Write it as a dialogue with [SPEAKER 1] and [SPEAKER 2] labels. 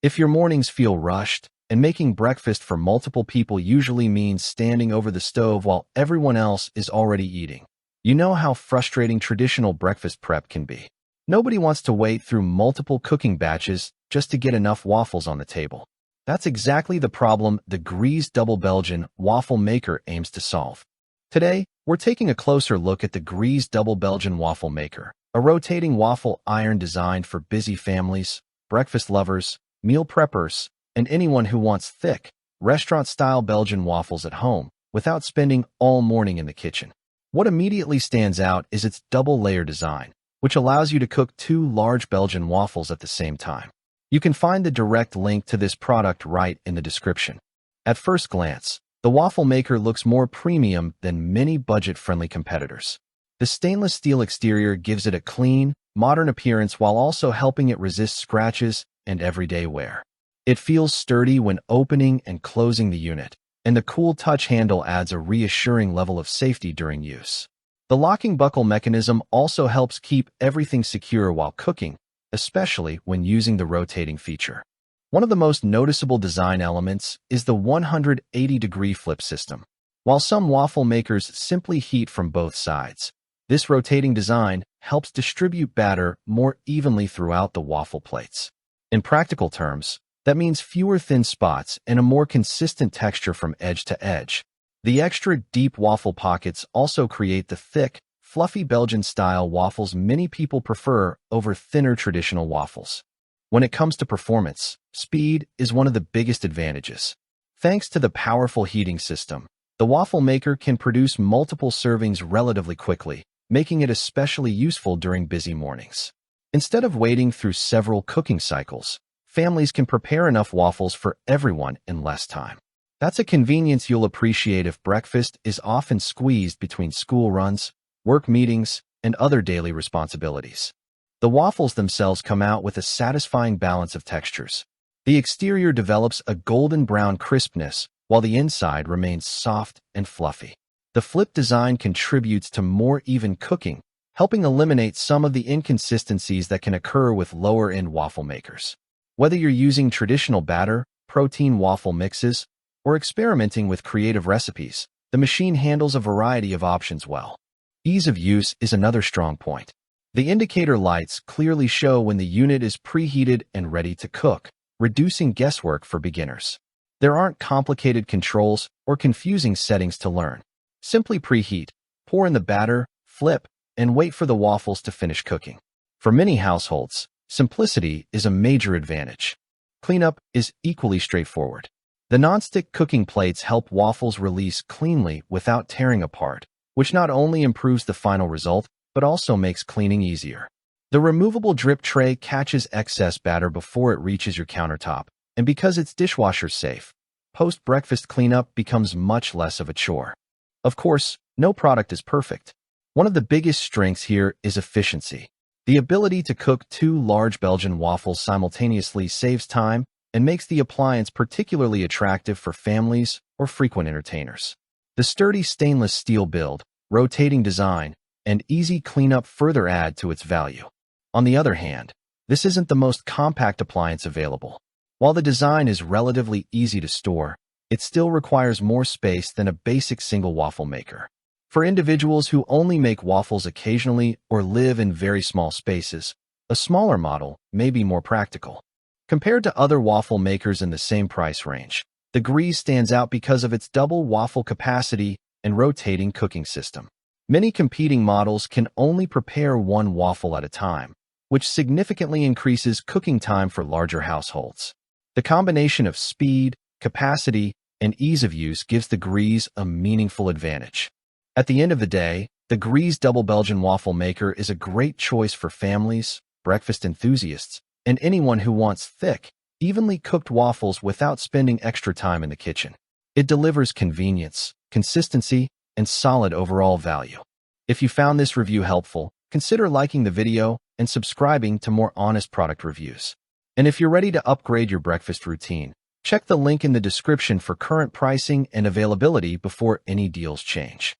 [SPEAKER 1] If your mornings feel rushed, and making breakfast for multiple people usually means standing over the stove while everyone else is already eating, you know how frustrating traditional breakfast prep can be. Nobody wants to wait through multiple cooking batches just to get enough waffles on the table. That's exactly the problem the Greeze Double Belgian Waffle Maker aims to solve. Today, we're taking a closer look at the Greeze Double Belgian Waffle Maker, a rotating waffle iron designed for busy families, breakfast lovers, meal preppers, and anyone who wants thick, restaurant-style Belgian waffles at home without spending all morning in the kitchen. What immediately stands out is its double-layer design, which allows you to cook 2 large Belgian waffles at the same time. You can find the direct link to this product right in the description. At first glance, the waffle maker looks more premium than many budget-friendly competitors. The stainless steel exterior gives it a clean, modern appearance while also helping it resist scratches and everyday wear. It feels sturdy when opening and closing the unit, and the cool touch handle adds a reassuring level of safety during use. The locking buckle mechanism also helps keep everything secure while cooking, especially when using the rotating feature. One of the most noticeable design elements is the 180-degree flip system. While some waffle makers simply heat from both sides, this rotating design helps distribute batter more evenly throughout the waffle plates. In practical terms, that means fewer thin spots and a more consistent texture from edge to edge. The extra deep waffle pockets also create the thick, fluffy Belgian-style waffles many people prefer over thinner traditional waffles. When it comes to performance, speed is one of the biggest advantages. Thanks to the powerful heating system, the waffle maker can produce multiple servings relatively quickly, making it especially useful during busy mornings. Instead of waiting through several cooking cycles, families can prepare enough waffles for everyone in less time. That's a convenience you'll appreciate if breakfast is often squeezed between school runs, work meetings, and other daily responsibilities. The waffles themselves come out with a satisfying balance of textures. The exterior develops a golden brown crispness, while the inside remains soft and fluffy. The flip design contributes to more even cooking, helping eliminate some of the inconsistencies that can occur with lower-end waffle makers. Whether you're using traditional batter, protein waffle mixes, or experimenting with creative recipes, the machine handles a variety of options well. Ease of use is another strong point. The indicator lights clearly show when the unit is preheated and ready to cook, reducing guesswork for beginners. There aren't complicated controls or confusing settings to learn. Simply preheat, pour in the batter, flip, and wait for the waffles to finish cooking. For many households, simplicity is a major advantage. Cleanup is equally straightforward. The nonstick cooking plates help waffles release cleanly without tearing apart, which not only improves the final result, but also makes cleaning easier. The removable drip tray catches excess batter before it reaches your countertop, and because it's dishwasher safe, post-breakfast cleanup becomes much less of a chore. Of course, no product is perfect. One of the biggest strengths here is efficiency. The ability to cook 2 large Belgian waffles simultaneously saves time and makes the appliance particularly attractive for families or frequent entertainers. The sturdy stainless steel build, rotating design, and easy cleanup further add to its value. On the other hand, this isn't the most compact appliance available. While the design is relatively easy to store, it still requires more space than a basic single waffle maker. For individuals who only make waffles occasionally or live in very small spaces, a smaller model may be more practical. Compared to other waffle makers in the same price range, the Greeze stands out because of its double waffle capacity and rotating cooking system. Many competing models can only prepare 1 waffle at a time, which significantly increases cooking time for larger households. The combination of speed, capacity, and ease of use gives the Greeze a meaningful advantage. At the end of the day, the Greeze Double Belgian Waffle Maker is a great choice for families, breakfast enthusiasts, and anyone who wants thick, evenly cooked waffles without spending extra time in the kitchen. It delivers convenience, consistency, and solid overall value. If you found this review helpful, consider liking the video and subscribing to more honest product reviews. And if you're ready to upgrade your breakfast routine, check the link in the description for current pricing and availability before any deals change.